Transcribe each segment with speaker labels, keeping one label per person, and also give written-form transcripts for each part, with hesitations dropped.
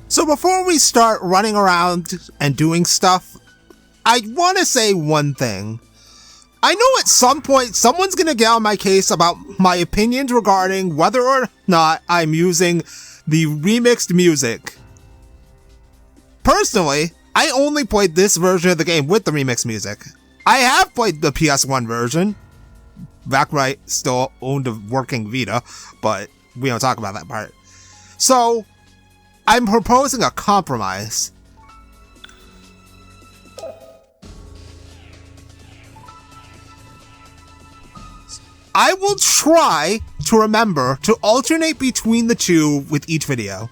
Speaker 1: So before we start running around and doing stuff, I want to say one thing. I know at some point someone's going to get on my case about my opinions regarding whether or not I'm using the remixed music. Personally, I only played this version of the game with the remixed music. I have played the PS1 version, back when I still owned a working Vita, but we don't talk about that part. So, I'm proposing a compromise. I will try to remember to alternate between the two with each video.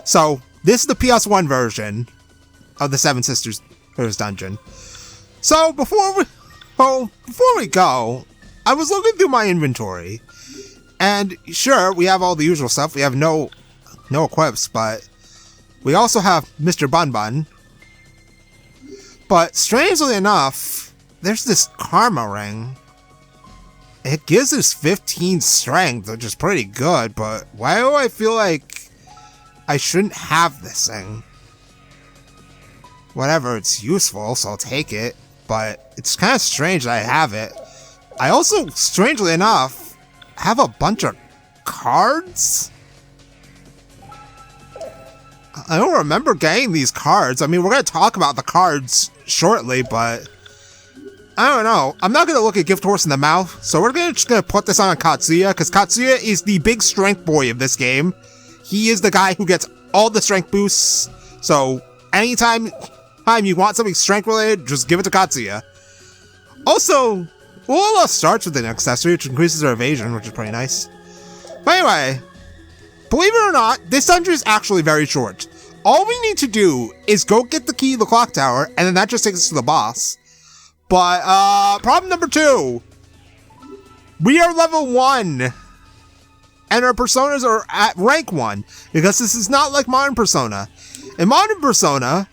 Speaker 1: So, this is the PS1 version of the Seven Sisters Dungeon. So, before we go, I was looking through my inventory, and sure, we have all the usual stuff. We have no equips, but we also have Mr. Bun Bun. But strangely enough, there's this Karma Ring. It gives us 15 strength, which is pretty good, but why do I feel like I shouldn't have this thing? Whatever, it's useful, so I'll take it, but it's kind of strange that I have it. I also, strangely enough, have a bunch of cards? I don't remember getting these cards. I mean, we're going to talk about the cards shortly, but I don't know. I'm not going to look at Gift Horse in the mouth, so we're just going to put this on Katsuya, because Katsuya is the big strength boy of this game. He is the guy who gets all the strength boosts, so anytime you want something strength related, just give it to Katsuya. Also, Ulala starts with an accessory, which increases her evasion, which is pretty nice. But anyway, believe it or not, this dungeon is actually very short. All we need to do is go get the key to the clock tower, and then that just takes us to the boss. But, problem number 2. We are level 1. And our personas are at rank 1. Because this is not like Modern Persona. In Modern Persona,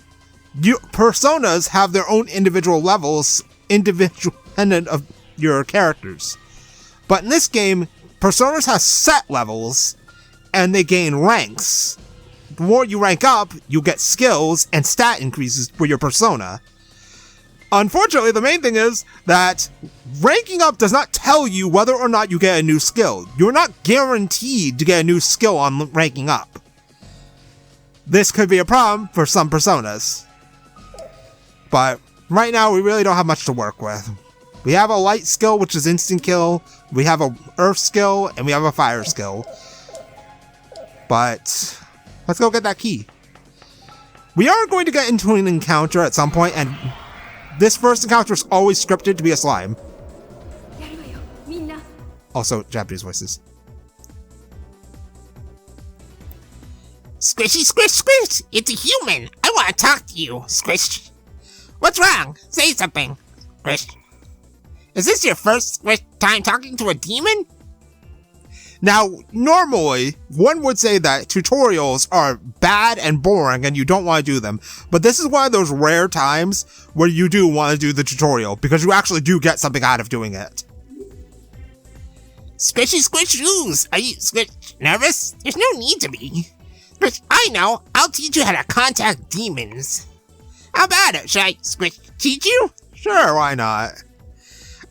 Speaker 1: personas have their own individual levels, independent of your characters. But in this game, personas have set levels, and they gain ranks. The more you rank up, you get skills and stat increases for your persona. Unfortunately, the main thing is that ranking up does not tell you whether or not you get a new skill. You're not guaranteed to get a new skill on ranking up. This could be a problem for some personas. But right now, we really don't have much to work with. We have a light skill, which is instant kill. We have a earth skill, and we have a fire skill. But let's go get that key. We are going to get into an encounter at some point, and this first encounter is always scripted to be a slime. Also, Japanese voices.
Speaker 2: Squishy, squish, squish! It's a human! I want to talk to you, Squish! What's wrong? Say something, Squish. Is this your first Squish time talking to a demon?
Speaker 1: Now, normally, one would say that tutorials are bad and boring and you don't want to do them, but this is one of those rare times where you do want to do the tutorial, because you actually do get something out of doing it.
Speaker 2: Squishy, squish, shoes! Are you, Squish, nervous? There's no need to be. Squish, I know! I'll teach you how to contact demons. How about it? Should I, Squish, teach you?
Speaker 1: Sure, why not?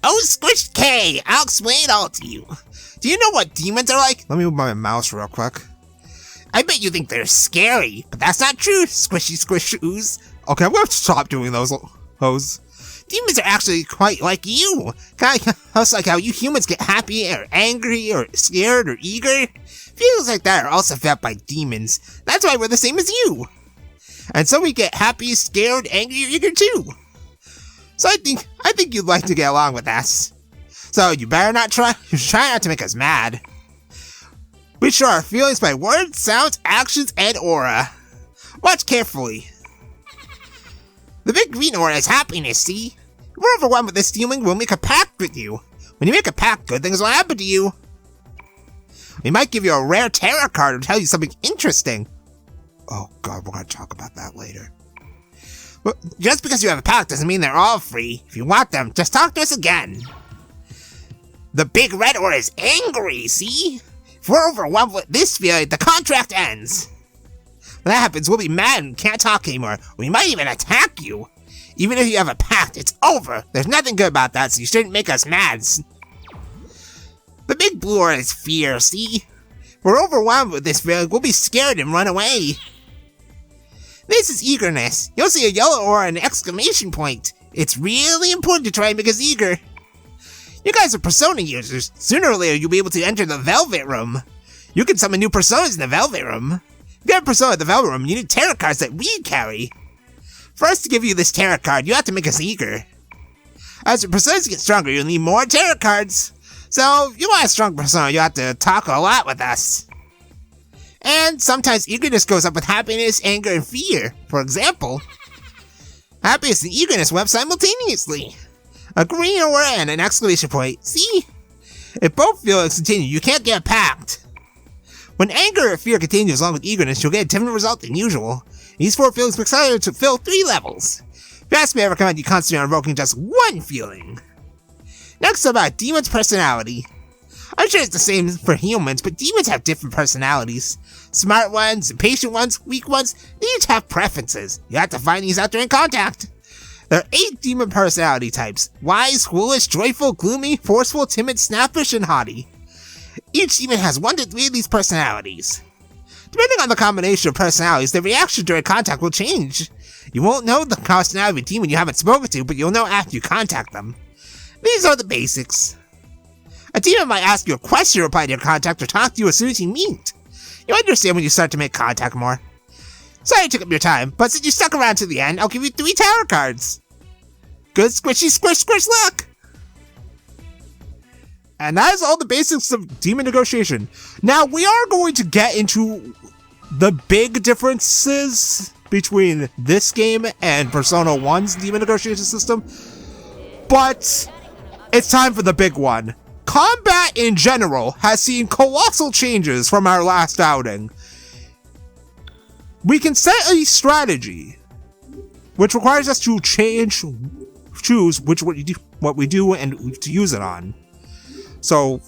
Speaker 2: Oh, Squish K! I'll explain it all to you. Do you know what demons are like?
Speaker 1: Let me move my mouse real quick.
Speaker 2: I bet you think they're scary, but that's not true, Squishy Squish Shoes.
Speaker 1: Okay, I'm going to stop doing those.
Speaker 2: Demons are actually quite like you. Kind of just like how you humans get happy or angry or scared or eager. Feelings like that are also felt by demons. That's why we're the same as you. And so we get happy, scared, angry, or eager too. So I think you'd like to get along with us. So you better not try not to make us mad. We show our feelings by words, sounds, actions, and aura. Watch carefully. The big green aura is happiness, see? If we're overwhelmed with this feeling, we'll make a pact with you. When you make a pact, good things will happen to you. We might give you a rare tarot card or tell you something interesting. Oh god, we're gonna talk about that later. But just because you have a pact doesn't mean they're all free. If you want them, just talk to us again. The big red aura is angry, see? If we're overwhelmed with this feeling, the contract ends. When that happens, we'll be mad and can't talk anymore. We might even attack you. Even if you have a pact, it's over. There's nothing good about that, so you shouldn't make us mad. The big blue aura is fear, see? We're overwhelmed with this feeling. We'll be scared and run away. This is eagerness. You'll see a yellow aura and an exclamation point. It's really important to try and make us eager. You guys are Persona users. Sooner or later, you'll be able to enter the Velvet Room. You can summon new Personas in the Velvet Room. If you have a Persona in the Velvet Room, you need tarot cards that we carry. For us to give you this tarot card, you have to make us eager. As your Personas get stronger, you'll need more tarot cards. So, if you want a strong Persona, you have to talk a lot with us. And sometimes eagerness goes up with happiness, anger, and fear. For example, happiness and eagerness will up simultaneously. A green aura and an exclamation point. See? If both feelings continue, you can't get a pact. When anger or fear continues along with eagerness, you'll get a different result than usual. These 4 feelings will accelerate to fill 3 levels. If you ask me, I recommend you concentrate on invoking just 1 feeling. Next, about Demon's personality. I'm sure it's the same for humans, but demons have different personalities. Smart ones, impatient ones, weak ones, they each have preferences. You have to find these out during contact. There are 8 demon personality types: wise, foolish, joyful, gloomy, forceful, timid, snappish, and haughty. Each demon has 1 to 3 of these personalities. Depending on the combination of personalities, the reaction during contact will change. You won't know the personality of a demon you haven't spoken to, but you'll know after you contact them. These are the basics. A demon might ask you a question to reply to your contact or talk to you as soon as you meet. You'll understand when you start to make contact more. Sorry I took up your time, but since you stuck around to the end, I'll give you 3 tarot cards. Good squishy squish squish luck! And that is all the basics of demon negotiation. Now, we are going to get into the big differences between this game and Persona 1's demon negotiation system, but it's time for the big one. Combat in general has seen colossal changes from our last outing. We can set a strategy, which requires us to choose what we do and to use it on. So,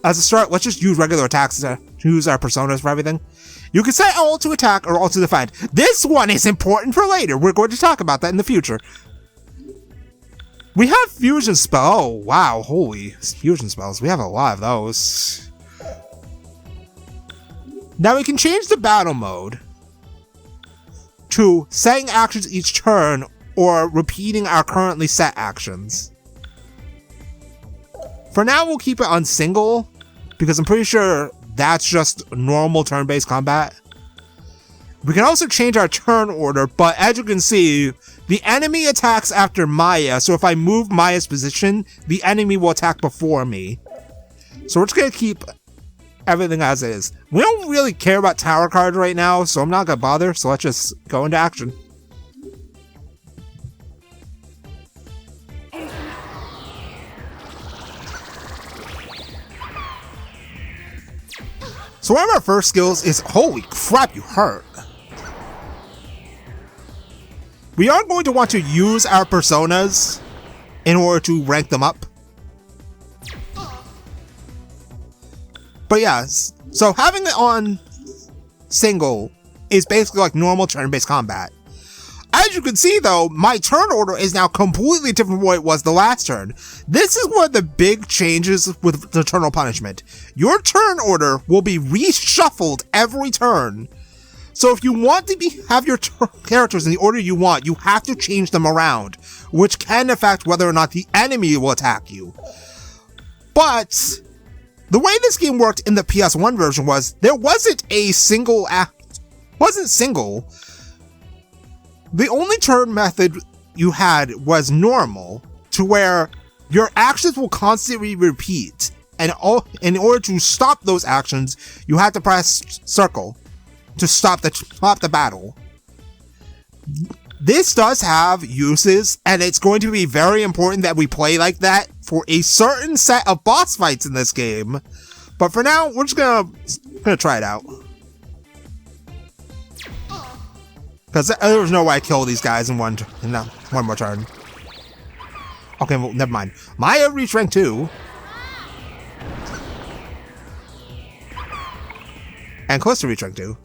Speaker 2: as a start, let's just use regular attacks to use our personas for everything. You can set all to attack or all to defend. This one is important for later. We're going to talk about that in the future. We have fusion spell. Oh, wow. Holy fusion spells. We have a lot of those. Now we can change the battle mode to setting actions each turn or repeating our currently set actions. For now, we'll keep it on single because I'm pretty sure that's just normal turn-based combat. We can also change our turn order, but as you can see, the enemy attacks after Maya, so if I move Maya's position, the enemy will attack before me. So we're just going to keep everything as is. We don't really care about tower cards right now, so I'm not going to bother, so let's just go into action. So one of our first skills is, holy crap, you hurt. We are going to want to use our personas in order to rank them up. But yeah, so having it on single is basically like normal turn-based combat. As you can see though, my turn order is now completely different from what it was the last turn. This is one of the big changes with Eternal Punishment. Your turn order will be reshuffled every turn. So if you want to have your characters in the order you want, you have to change them around, which can affect whether or not the enemy will attack you. But the way this game worked in the PS1 version was there wasn't a single single. The only turn method you had was normal, to where your actions will constantly repeat, and in order to stop those actions, you have to press circle to stop the battle. This does have uses, and it's going to be very important that we play like that for a certain set of boss fights in this game. But for now, we're just gonna try it out. Because there's no way I kill these guys in one more turn. Okay, well, never mind. Maya reached rank 2. And close to reach rank 2.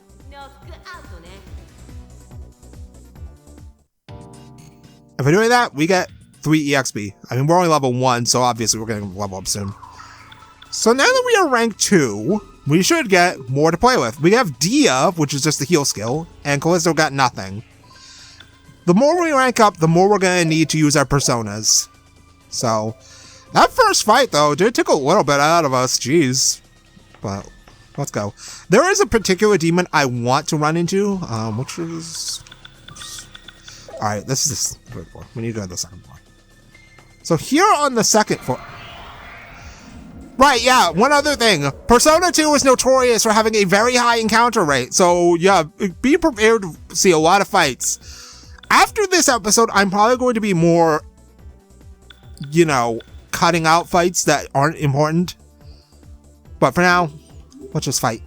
Speaker 1: If we're doing that, we get 3 EXP. I mean, we're only level 1, so obviously we're going to level up soon. So now that we are rank 2, we should get more to play with. We have Dia, which is just the heal skill, and Callisto got nothing. The more we rank up, the more we're going to need to use our personas. So, that first fight, though, did take a little bit out of us. Jeez. But, let's go. There is a particular demon I want to run into, which is... Alright, this is the third floor. We need to go to the second floor. So here on the second floor... Right, yeah, one other thing. Persona 2 is notorious for having a very high encounter rate. So, yeah, be prepared to see a lot of fights. After this episode, I'm probably going to be more, you know, cutting out fights that aren't important. But for now, let's just fight.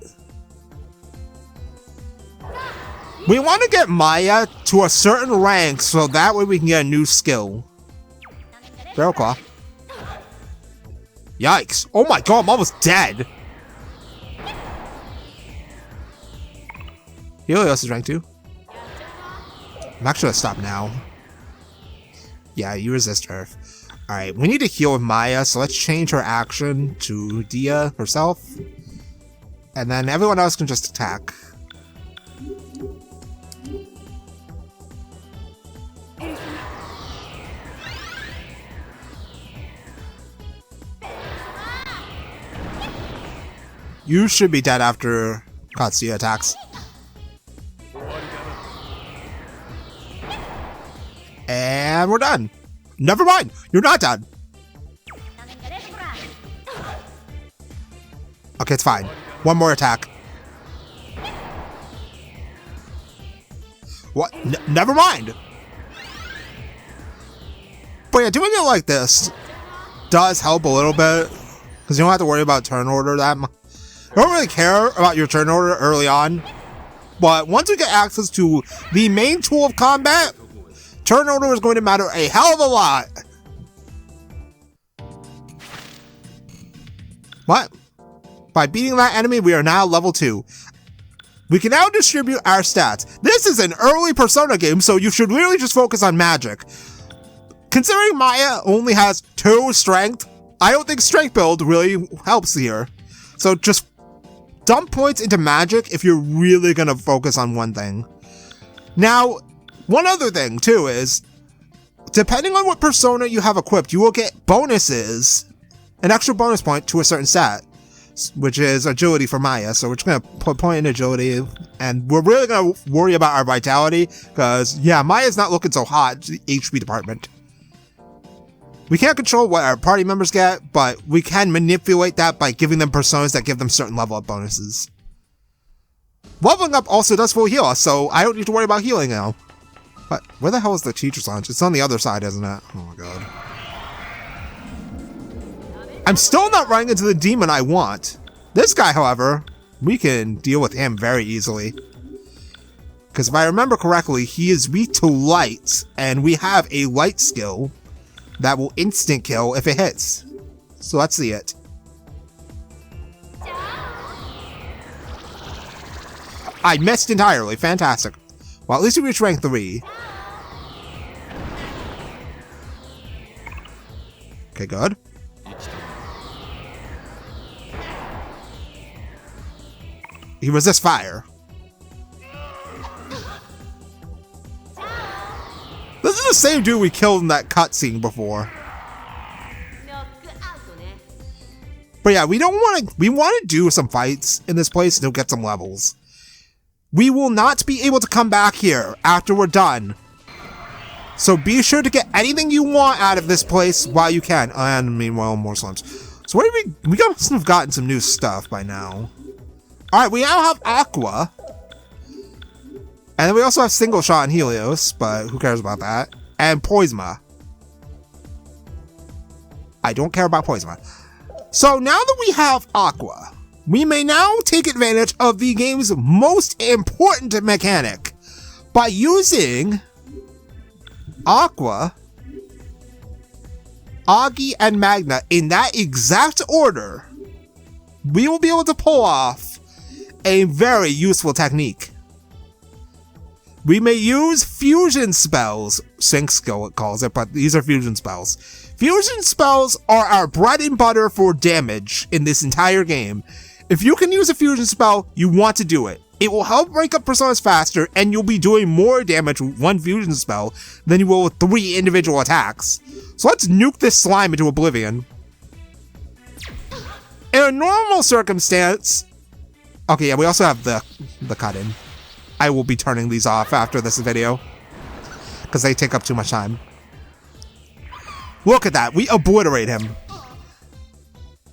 Speaker 1: We want to get Maya to a certain rank so that way we can get a new skill. Barrel Claw. Yikes. Oh my god, I'm almost dead. Helios is rank 2. I'm actually gonna stop now. Yeah, you resist Earth. Alright, we need to heal with Maya, so let's change her action to Dia herself. And then everyone else can just attack. You should be dead after Katsuya attacks. And we're done. Never mind, you're not done. Okay, it's fine. One more attack. What? Never mind. But yeah, doing it like this does help a little bit, because you don't have to worry about turn order that much. I don't really care about your turn order early on, but once we get access to the main tool of combat, turn order is going to matter a hell of a lot. What? By beating that enemy, we are now level 2. We can now distribute our stats. This is an early Persona game, so you should really just focus on magic. Considering Maya only has 2 strength, I don't think strength build really helps here. So just dump points into magic if you're really gonna focus on one thing. Now, one other thing too is, depending on what persona you have equipped, you will get bonuses, an extra bonus point to a certain stat, which is agility for Maya. So we're just gonna put point in agility, and we're really gonna worry about our vitality, because yeah, Maya's not looking so hot, the HP department. We can't control what our party members get, but we can manipulate that by giving them personas that give them certain level up bonuses. Leveling up also does full heal us, so I don't need to worry about healing now. But where the hell is the teacher's lounge? It's on the other side, isn't it? Oh my god. I'm still not running into the demon I want. This guy, however, we can deal with him very easily. Because if I remember correctly, he is weak to light, and we have a light skill that will instant kill if it hits. So let's see it. I missed entirely. Fantastic. Well, at least we reached rank 3. Okay, good. He resists fire. This is the same dude we killed in that cutscene before. But yeah, we want to do some fights in this place to get some levels. We will not be able to come back here after we're done. So be sure to get anything you want out of this place while you can. And meanwhile, more slums. So what do we must have gotten some new stuff by now. Alright, we now have Aqua. And then we also have Single Shot and Helios, but who cares about that? And Poisma. I don't care about Poisma. So now that we have Aqua, we may now take advantage of the game's most important mechanic. By using Aqua, Agi, and Magna in that exact order, we will be able to pull off a very useful technique. we may use fusion spells. Sync skill it calls it, but these are fusion spells. Fusion spells are our bread and butter for damage in this entire game. If you can use a fusion spell, you want to do it. It will help break up personas faster, and you'll be doing more damage with one fusion spell than you will with 3 individual attacks. So let's nuke this slime into oblivion. In a normal circumstance... Okay, yeah, we also have the cut-in. I will be turning these off after this video, because they take up too much time. Look at that, we obliterate him.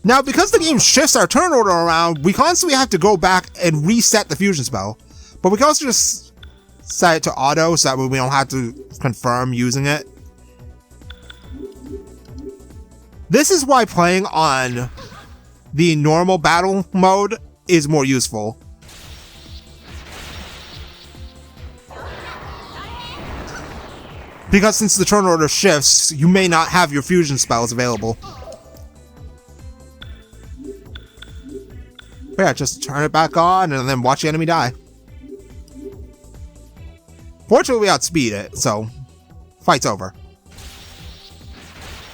Speaker 1: Now, because the game shifts our turn order around, we constantly have to go back and reset the fusion spell. But we can also just set it to auto, so that way we don't have to confirm using it. This is why playing on the normal battle mode is more useful. Because since the turn order shifts, you may not have your fusion spells available. But yeah, just turn it back on and then watch the enemy die. Fortunately, we outspeed it, so fight's over.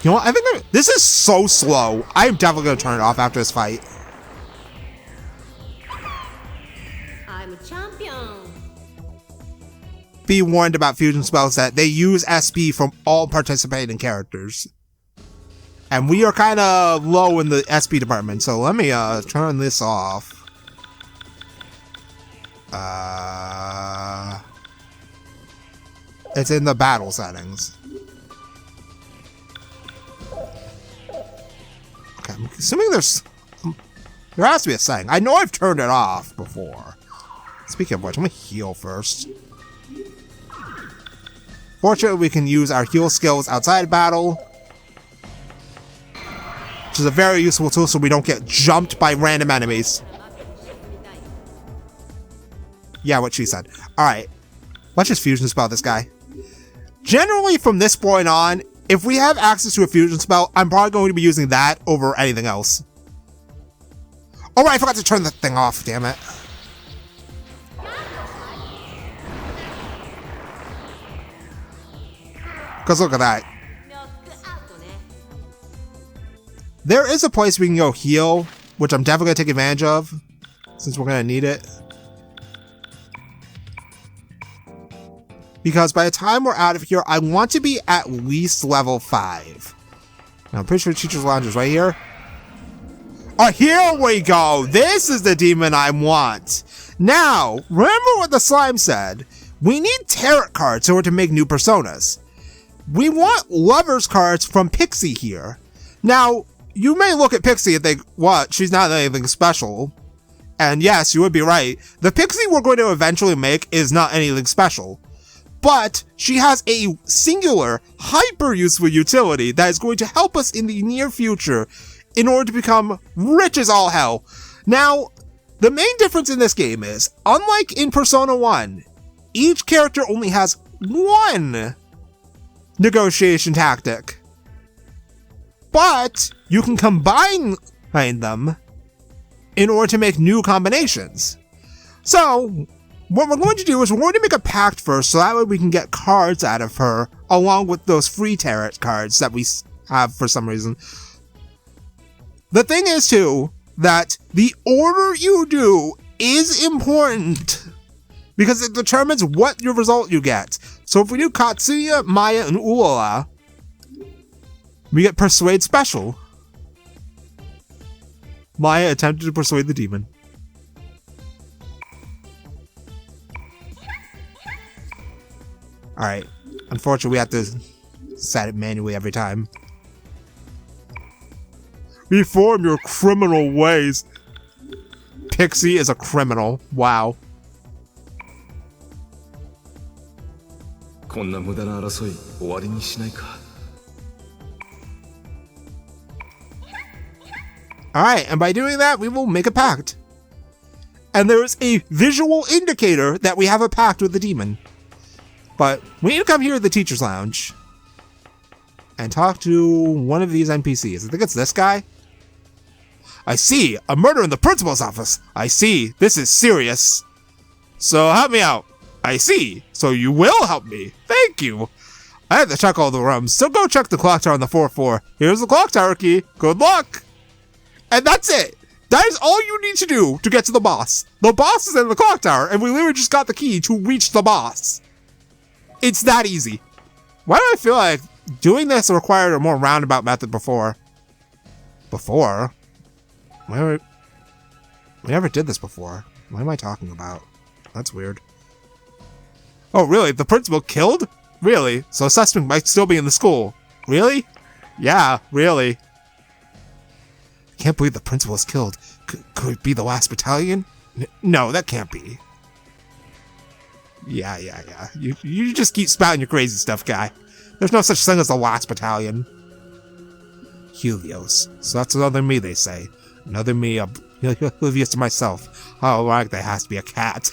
Speaker 1: You know what? I think this is so slow. I'm definitely going to turn it off after this fight.
Speaker 3: I'm a champion.
Speaker 1: Be warned about fusion spells that they use SP from all participating characters. And we are kind of low in the SP department, so let me turn this off. It's in the battle settings. Okay, I'm assuming there has to be a setting. I know I've turned it off before. Speaking of which, I'm gonna heal first. Fortunately, we can use our heal skills outside battle, which is a very useful tool so we don't get jumped by random enemies. Yeah, what she said. Alright, let's just fusion spell this guy. Generally, from this point on, if we have access to a fusion spell, I'm probably going to be using that over anything else. Oh, right, I forgot to turn the thing off, damn it. Because look at that. There is a place we can go heal, which I'm definitely going to take advantage of, since we're going to need it. Because by the time we're out of here, I want to be at least level 5. Now, I'm pretty sure Teacher's Lounge is right here. Oh, here we go! This is the demon I want! Now, remember what the slime said. We need tarot cards in order to make new personas. We want lovers cards from Pixie here. Now, you may look at Pixie and think, what, she's not anything special. And yes, you would be right. The Pixie we're going to eventually make is not anything special. But she has a singular, hyper-useful utility that is going to help us in the near future in order to become rich as all hell. Now, the main difference in this game is, unlike in Persona 1, each character only has one negotiation tactic. But you can combine them in order to make new combinations. So, what we're going to do is we're going to make a pact first, so that way we can get cards out of her, along with those free tarot cards that we have for some reason. The thing is, too, that the order you do is important, because it determines what your result you get. So if we do Katsuya, Maya, and Ulala, we get Persuade Special. Maya attempted to persuade the demon. Alright. Unfortunately, we have to set it manually every time. Reform your criminal ways. Pixie is a criminal. Wow. Alright, and by doing that, we will make a pact. And there is a visual indicator that we have a pact with the demon. But we need to come here to the Teacher's Lounge and talk to one of these NPCs. I think it's this guy. I see, a murder in the principal's office. I see, this is serious. So help me out. I see. So you will help me. Thank you. I have to check all the rooms, so go check the clock tower on the 4th floor. Here's the clock tower key. Good luck. And that's it. That is all you need to do to get to the boss. The boss is in the clock tower, and we literally just got the key to reach the boss. It's that easy. Why do I feel like doing this required a more roundabout method before? Before? We never did this before. What am I talking about? That's weird. Oh, really? The principal killed? Really? So Suspect might still be in the school. Really? Yeah, really. Can't believe the principal was killed. Could it be the last battalion? No, that can't be. Yeah. You just keep spouting your crazy stuff, guy. There's no such thing as the last battalion. Helios. So that's another me, they say. Another me, oblivious to myself. Oh, like there has to be a cat.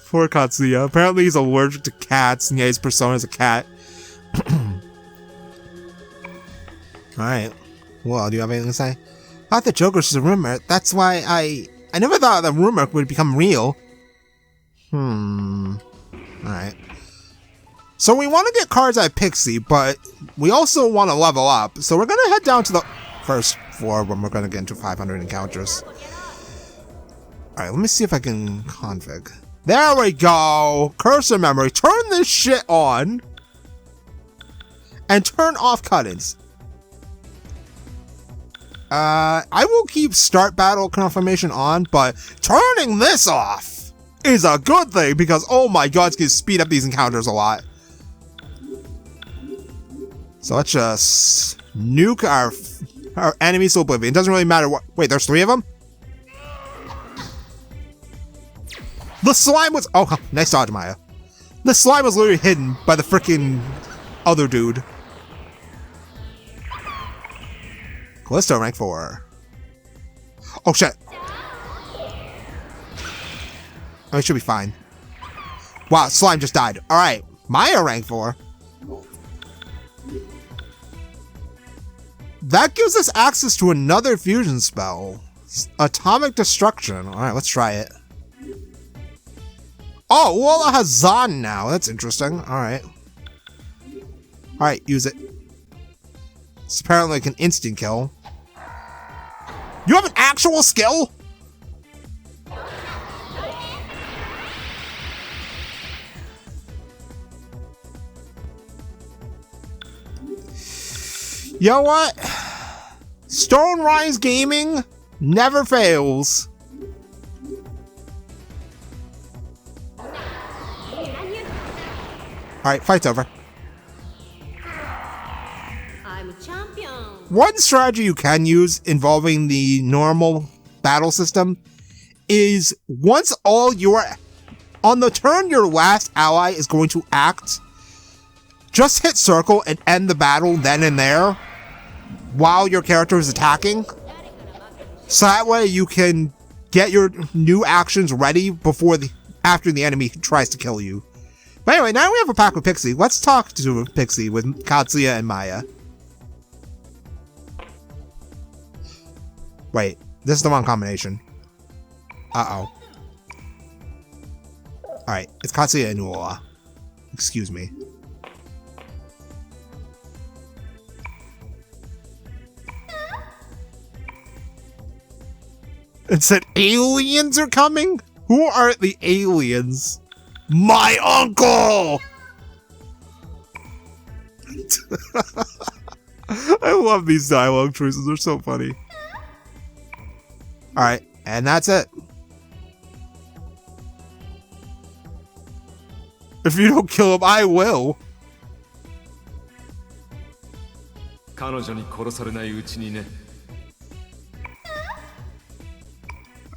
Speaker 1: Poor Katsuya. Apparently he's allergic to cats, and yeah, his persona is a cat. Alright. Well, do you have anything to say? I thought the Joker's just a rumor. That's why I never thought the rumor would become real. Alright. So we want to get cards at Pixie, but we also want to level up. So we're going to head down to the first floor when we're going to get into 500 encounters. Alright, let me see if I can config. There we go! Cursor memory. Turn this shit on. And turn off cut-ins. I will keep start battle confirmation on, but turning this off is a good thing because, oh my god, it's going to speed up these encounters a lot. So let's just nuke our enemies to oblivion. It doesn't really matter what. Wait, there's 3 of them? The slime was. Oh, nice dodge, Maya. The slime was literally hidden by the freaking other dude. Callisto rank 4. Oh shit. Oh, it should be fine. Wow, slime just died. Alright, Maya rank 4. That gives us access to another fusion spell. Atomic Destruction. Alright, let's try it. Oh, Lola has Zon now. That's interesting. Alright. Alright, use it. It's apparently like an instant kill. You have an actual skill? You know what? Stone Rise Gaming never fails. Alright, fight's over.
Speaker 3: I'm a champion.
Speaker 1: One strategy you can use involving the normal battle system is once on the turn your last ally is going to act, just hit circle and end the battle then and there while your character is attacking. So that way you can get your new actions ready after the enemy tries to kill you. But anyway, now we have a pack with Pixie. Let's talk to Pixie with Katsuya and Maya. Wait, this is the wrong combination. Uh-oh. Alright, it's Katsuya and Lola. Excuse me. It said aliens are coming? Who are the aliens? My uncle! I love these dialogue choices, they're so funny. Alright, and that's it. If you don't kill him, I will.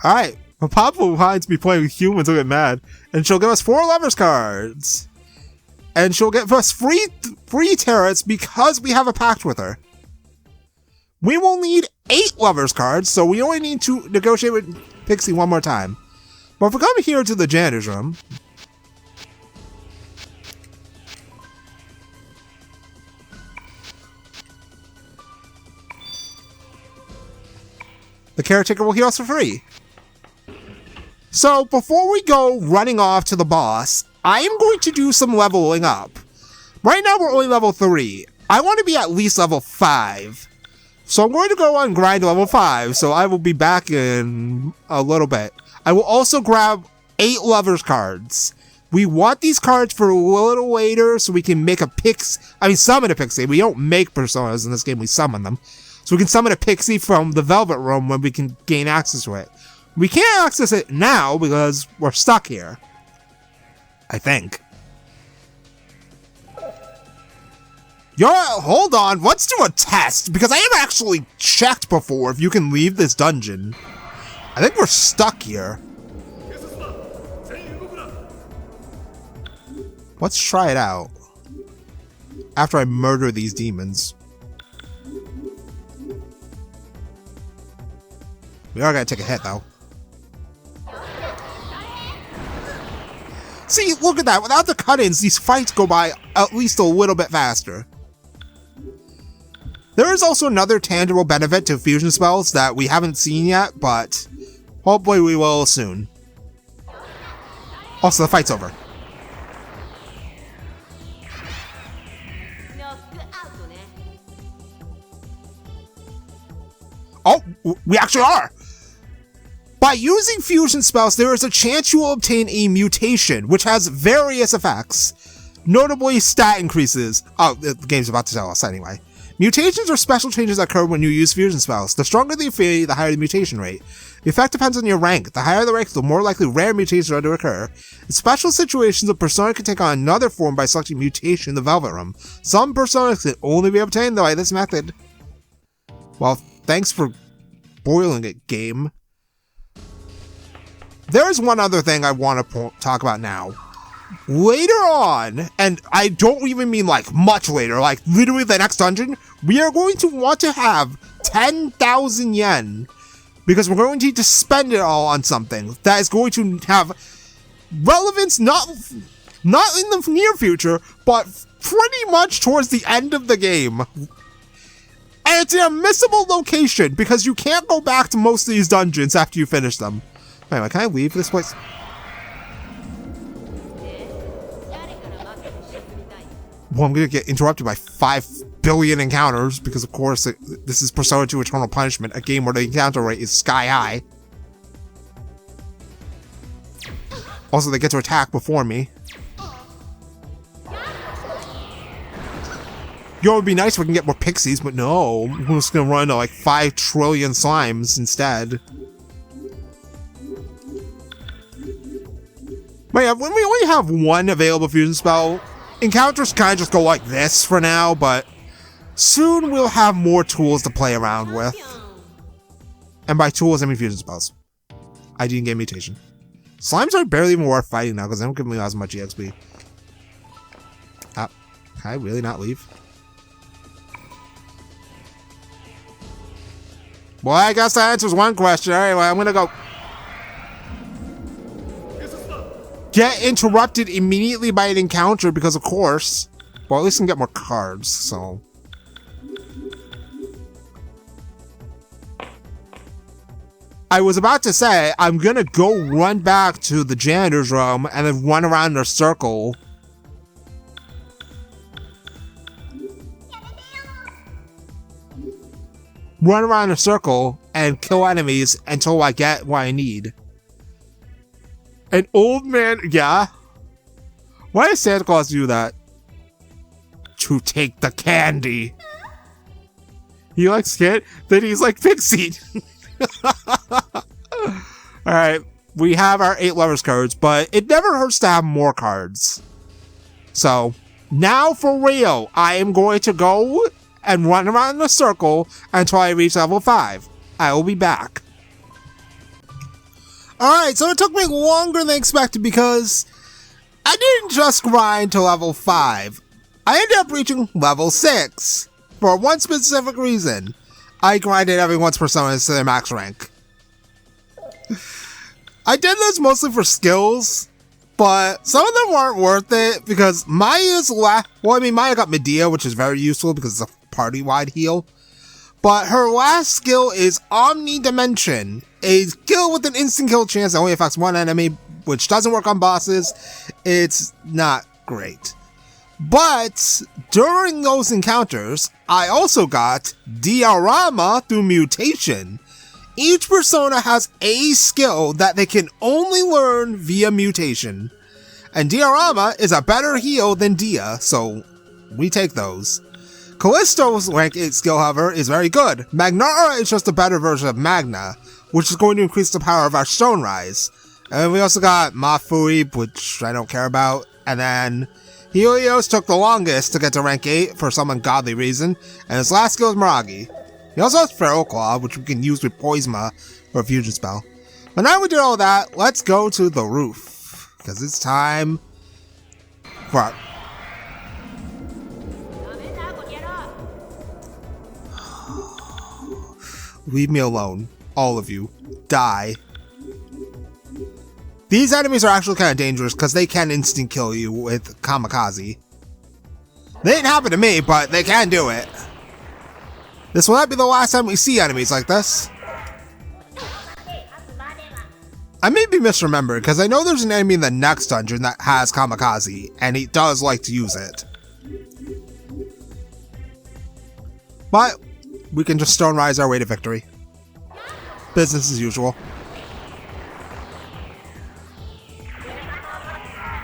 Speaker 1: Alright, Papa wants me playing with humans, will get mad. And she'll give us 4 lovers cards. And she'll give us free turrets because we have a pact with her. We will need 8 lovers cards, so we only need to negotiate with Pixie one more time. But if we come here to the janitor's room, the caretaker will heal us for free. So before we go running off to the boss, I am going to do some leveling up. Right now we're only level 3. I want to be at least level 5. So I'm going to go on grind level 5, so I will be back in a little bit. I will also grab 8 lovers cards. We want these cards for a little later so we can make summon a pixie. We don't make personas in this game, we summon them. So we can summon a pixie from the Velvet Room when we can gain access to it. We can't access it now because we're stuck here. I think. Hold on, let's do a test, because I have actually checked before if you can leave this dungeon. I think we're stuck here. Let's try it out. After I murder these demons. We are gonna take a hit, though. See, look at that. Without the cut-ins, these fights go by at least a little bit faster. There is also another tangible benefit to fusion spells that we haven't seen yet, but hopefully we will soon. Also, the fight's over. Oh, we actually are! By using fusion spells, there is a chance you will obtain a mutation, which has various effects. Notably, stat increases. Oh, the game's about to tell us anyway. Mutations are special changes that occur when you use fusion spells. The stronger the affinity, the higher the mutation rate. The effect depends on your rank. The higher the rank, the more likely rare mutations are to occur. In special situations, a persona can take on another form by selecting mutation in the Velvet Room. Some personas can only be obtained by this method. Well, thanks for boiling it, game. There is one other thing I want to talk about now. Later on, and I don't even mean like much later, like literally the next dungeon, we are going to want to have 10,000 yen because we're going to need to spend it all on something that is going to have relevance not in the near future, but pretty much towards the end of the game. And it's an unmissable location because you can't go back to most of these dungeons after you finish them. Anyway, can I leave this place? Well, I'm going to get interrupted by 5 billion encounters because, of course, this is Persona 2 Eternal Punishment, a game where the encounter rate is sky high. Also, they get to attack before me. Yo, it would be nice if we can get more pixies, but no. I'm just going to run into like 5 trillion slimes instead. But yeah, when we only have one available fusion spell, encounters kind of just go like this for now, but soon we'll have more tools to play around with. And by tools, I mean fusion spells. I didn't get mutation. Slimes are barely even worth fighting now because they don't give me as much EXP. Can I really not leave? Well, I guess that answers one question. Anyway, I'm gonna go. Get interrupted immediately by an encounter because, of course. Well, at least I can get more cards, so. I was about to say, I'm gonna go run back to the janitor's room and then run around in a circle. Run around in a circle and kill enemies until I get what I need. An old man, yeah? Why does Santa Claus do that? To take the candy. He likes candy? Then he's like Pixie. Alright, we have our 8 lovers cards, but it never hurts to have more cards. So, now for real, I am going to go and run around in a circle until I reach level 5. I will be back. Alright, so it took me longer than expected because I didn't just grind to level 5. I ended up reaching level 6 for one specific reason. I grinded everyone's personas to their max rank. I did this mostly for skills, but some of them weren't worth it because Maya's Maya got Medea, which is very useful because it's a party-wide heal. But her last skill is Omnidimension, a skill with an instant kill chance that only affects one enemy, which doesn't work on bosses. It's not great. But during those encounters, I also got Diorama through mutation. Each persona has a skill that they can only learn via mutation. And Diorama is a better heal than Dia, so we take those. Callisto's rank 8 skill, however, is very good. Magnara is just a better version of Magna, which is going to increase the power of our Stone Rise. And we also got Mafui, which I don't care about. And then Helios took the longest to get to rank 8 for some ungodly reason, and his last skill is Miragi. He also has Feral Claw, which we can use with Poisma for a fusion spell. But now we did all that, let's go to the roof, because it's time for... Leave me alone. All of you. Die. These enemies are actually kind of dangerous because they can instant kill you with Kamikaze. They didn't happen to me, but they can do it. This will not be the last time we see enemies like this. I may be misremembered because I know there's an enemy in the next dungeon that has Kamikaze, and he does like to use it. But we can just Stone Rise our way to victory. Business as usual.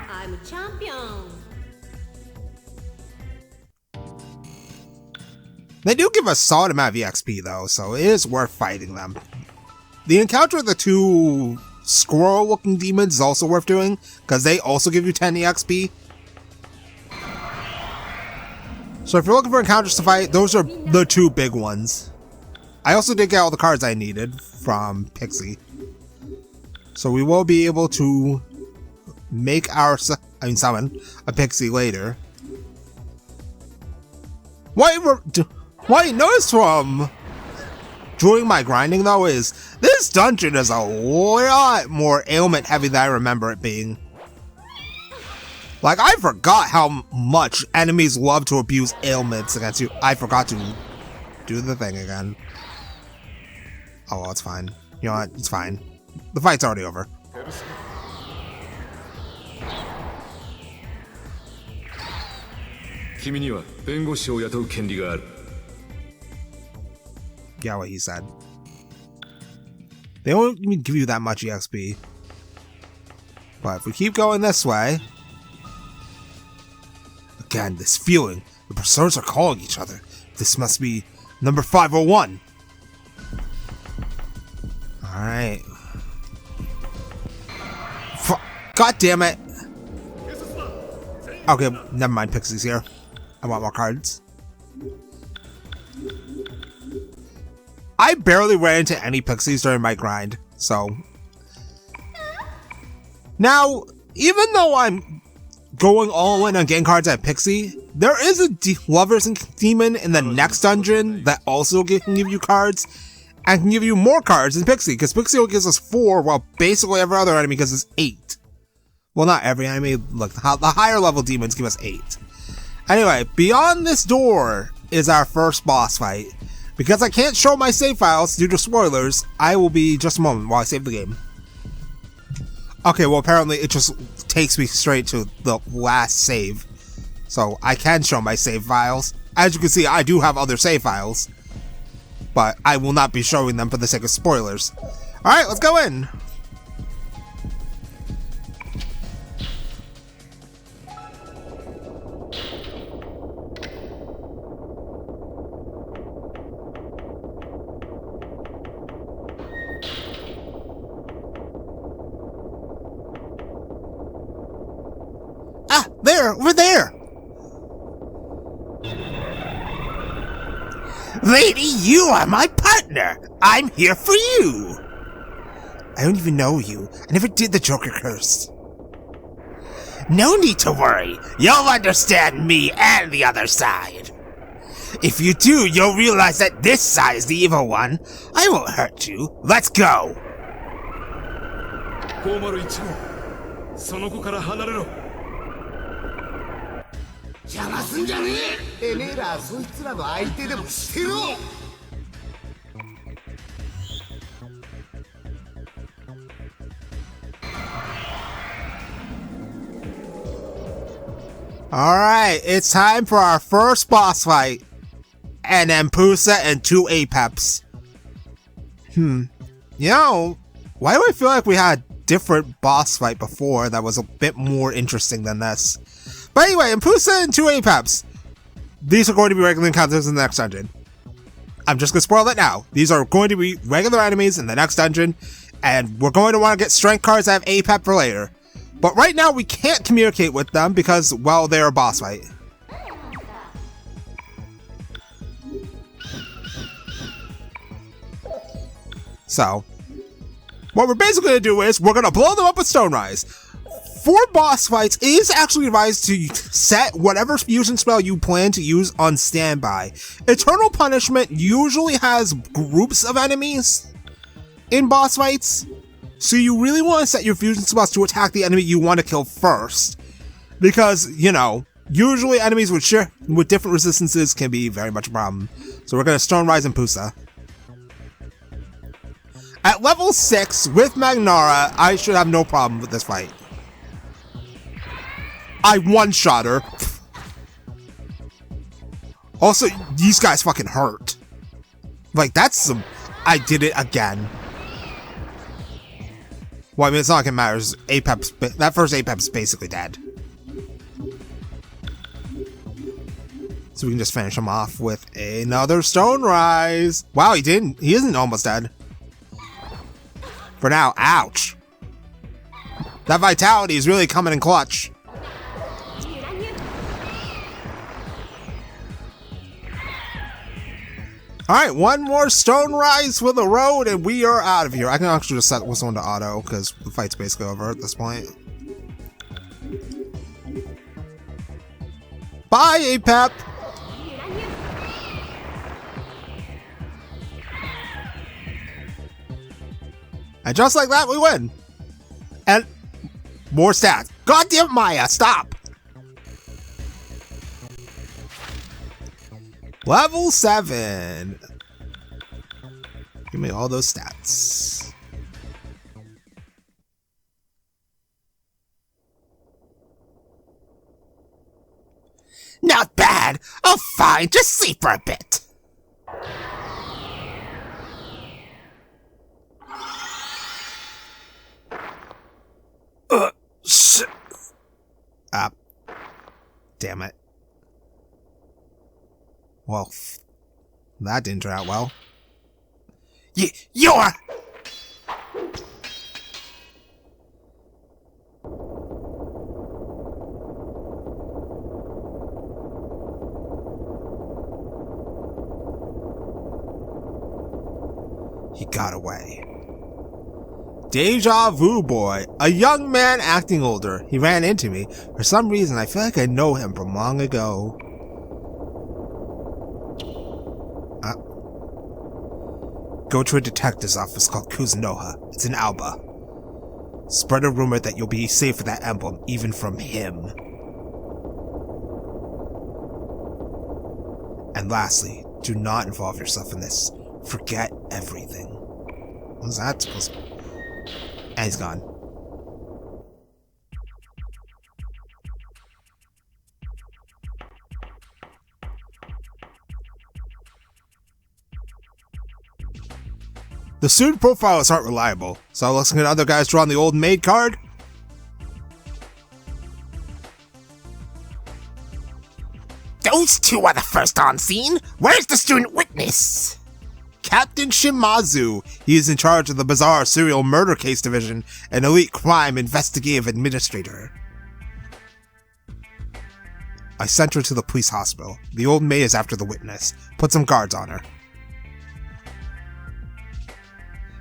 Speaker 3: I'm a champion.
Speaker 1: They do give a solid amount of EXP though, so it is worth fighting them. The encounter of the two squirrel-looking demons is also worth doing, because they also give you 10 EXP. So if you're looking for encounters to fight, those are the two big ones. I also did get all the cards I needed from Pixie. So we will be able to make our, summon a Pixie later. What I noticed from doing my grinding though is this dungeon is a lot more ailment heavy than I remember it being. Like, I forgot how much enemies love to abuse ailments against you. I forgot to do the thing again. Oh, well, it's fine. You know what? It's fine. The fight's already over. Yeah, what he said. They won't even give you that much EXP. But if we keep going this way... Again, this feeling. The personas are calling each other. This must be number 501. Alright. God damn it. Okay, never mind. Pixie's here. I want more cards. I barely ran into any Pixies during my grind, so... Now, even though I'm going all in on getting cards at Pixie, there is a Lovers and Demon in the next dungeon that also can give you cards, and can give you more cards than Pixie, because Pixie only gives us 4, while basically every other enemy gives us 8. Well, not every enemy, look, the higher level demons give us 8. Anyway, beyond this door is our first boss fight. Because I can't show my save files due to spoilers, I will be just a moment while I save the game. Okay, well apparently it just takes me straight to the last save. So I can show my save files. As you can see, I do have other save files. But I will not be showing them for the sake of spoilers. Alright, let's go in. There, over there!
Speaker 2: Lady, you are my partner. I'm here for you.
Speaker 1: I don't even know you. I never did the Joker curse.
Speaker 2: No need to worry. You'll understand me and the other side. If you do, you'll realize that this side is the evil one. I won't hurt you. Let's go.
Speaker 4: 邪魔すんじゃねえ。てめえらそいつらの相手でもしてろ。
Speaker 1: Alright, it's time for our first boss fight. And Empusa and 2 Apeps. You know, why do I feel like we had a different boss fight before that was a bit more interesting than this? But anyway, Empusa and 2 Apeps. These are going to be regular encounters in the next dungeon. I'm just going to spoil it now. These are going to be regular enemies in the next dungeon, and we're going to want to get strength cards that have Apep for later. But right now, we can't communicate with them because, well, they're a boss fight. So, what we're basically going to do is, we're going to blow them up with Stone Rise. For boss fights, it is actually advised to set whatever fusion spell you plan to use on standby. Eternal Punishment usually has groups of enemies in boss fights, so you really want to set your fusion spells to attack the enemy you want to kill first. Because, you know, usually enemies with different resistances can be very much a problem. So we're going to Stone Rise Empusa. At level 6, with Magnara, I should have no problem with this fight. I one-shot her. Also, these guys fucking hurt. Like, that's some... I did it again. Well, I mean, it's not like it matters. That first Apep is basically dead. So we can just finish him off with another Stone Rise. Wow, he didn't. He isn't almost dead. For now, ouch. That vitality is really coming in clutch. Alright, one more Stone Rise for the road and we are out of here. I can actually just set this one to auto because the fight's basically over at this point. Bye, Apep! And just like that, we win. And more stats. Goddamn Maya, stop! Level 7. Give me all those stats.
Speaker 2: Not bad. Oh, fine. Just sleep for a bit.
Speaker 1: Damn it. Well, that didn't turn out well.
Speaker 2: You're...
Speaker 1: He got away. Deja Vu Boy, a young man acting older. He ran into me. For some reason, I feel like I know him from long ago. Go to a detective's office called Kuzunoha. It's in Alba. Spread a rumor that you'll be safe with that emblem, even from him. And lastly, do not involve yourself in this. Forget everything. What was that supposed to be? And he's gone. The student profiles aren't reliable, so looks like other guys drawing the old maid card.
Speaker 2: Those two are the first on scene. Where's the student witness?
Speaker 1: Captain Shimazu. He is in charge of the Bizarre Serial Murder Case Division, an elite crime investigative administrator. I sent her to the police hospital. The old maid is after the witness. Put some guards on her.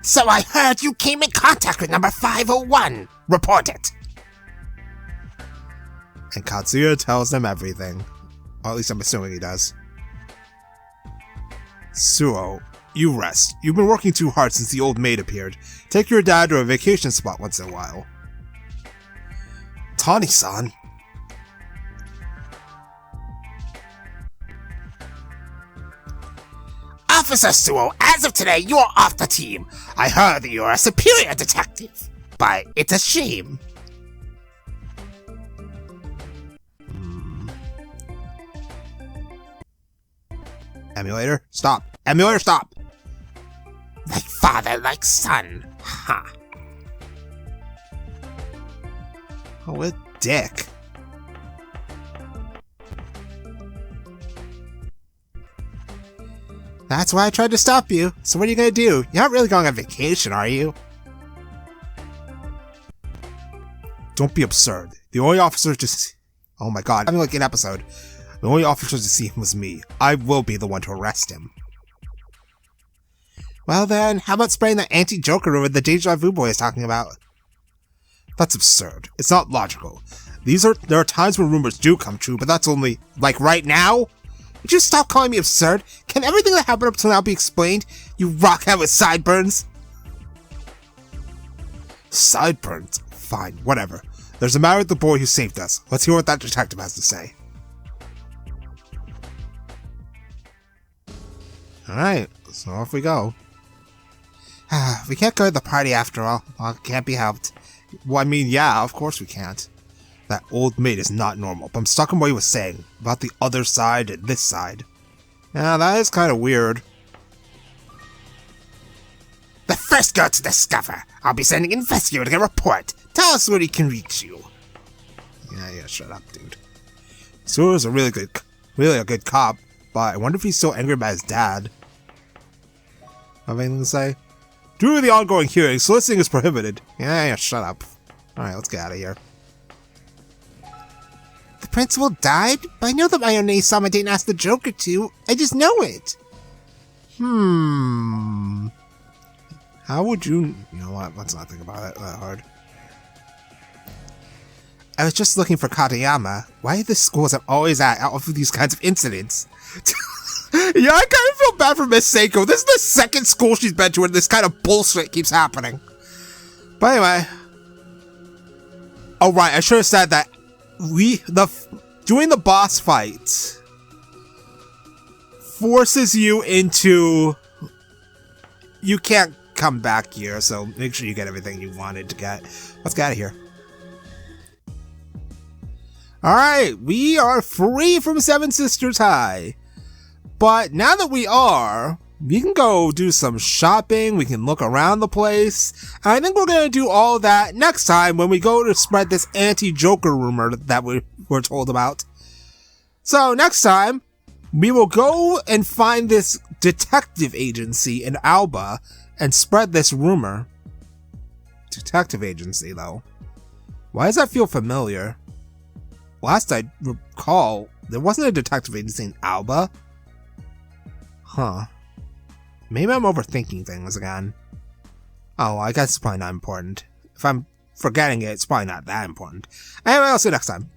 Speaker 2: So I heard you came in contact with number 501. Report it.
Speaker 1: And Katsuya tells them everything. Or at least I'm assuming he does. Suo, you rest. You've been working too hard since the old maid appeared. Take your dad to a vacation spot once in a while. Tani-san.
Speaker 2: Officer Suo, as of today, you are off the team. I heard that you are a superior detective, but it's a shame.
Speaker 1: Emulator, stop. Emulator, stop.
Speaker 2: Like father, like son. Ha.
Speaker 1: Oh, what a dick. That's why I tried to stop you. So what are you gonna do? You're not really going on vacation, are you? Don't be absurd. The only officer to see... Oh my god, I'm like an episode. The only officer to see him was me. I will be the one to arrest him. Well then, how about spraying that anti-Joker rumor the Deja Vu boy is talking about? That's absurd. It's not logical. There are times when rumors do come true, but that's only, like, right now? Would you stop calling me absurd? Can everything that happened up till now be explained? You rockhead with sideburns? Sideburns? Fine, whatever. There's a matter with the boy who saved us. Let's hear what that detective has to say. Alright, so off we go. We can't go to the party after all. Well, it can't be helped. Well, I mean, yeah, of course we can't. That old maid is not normal, but I'm stuck on what he was saying about the other side and this side. Yeah, that is kind of weird.
Speaker 2: The first girl to discover. I'll be sending an investigator to get a report. Tell us where he can reach you.
Speaker 1: Yeah, shut up, dude. Sewell's a really a good cop, but I wonder if he's still angry about his dad. Have anything to say? Due to the ongoing hearing, soliciting is prohibited. Yeah, shut up. Alright, let's get out of here.
Speaker 2: The principal died? But I know that Mayonnaise Sama didn't ask the Joker to. I just know it.
Speaker 1: How would you... You know what? Let's not think about it that hard. I was just looking for Katayama. Why are the schools I'm always at out of these kinds of incidents? Yeah, I kind of feel bad for Miss Seiko. This is the second school she's been to where this kind of bullshit keeps happening. But anyway. Oh, right. I should have said that doing the boss fight forces you into... You can't come back here, so make sure you get everything you wanted to get. Let's get out of here. Alright, we are free from Seven Sisters High. But now that we are, we can go do some shopping, we can look around the place, and I think we're going to do all that next time when we go to spread this anti-Joker rumor that we're told about. So next time, we will go and find this detective agency in Alba and spread this rumor. Detective agency, though. Why does that feel familiar? Last I recall, there wasn't a detective agency in Alba. Huh. Maybe I'm overthinking things again. Oh, I guess it's probably not important. If I'm forgetting it, it's probably not that important. Anyway, I'll see you next time.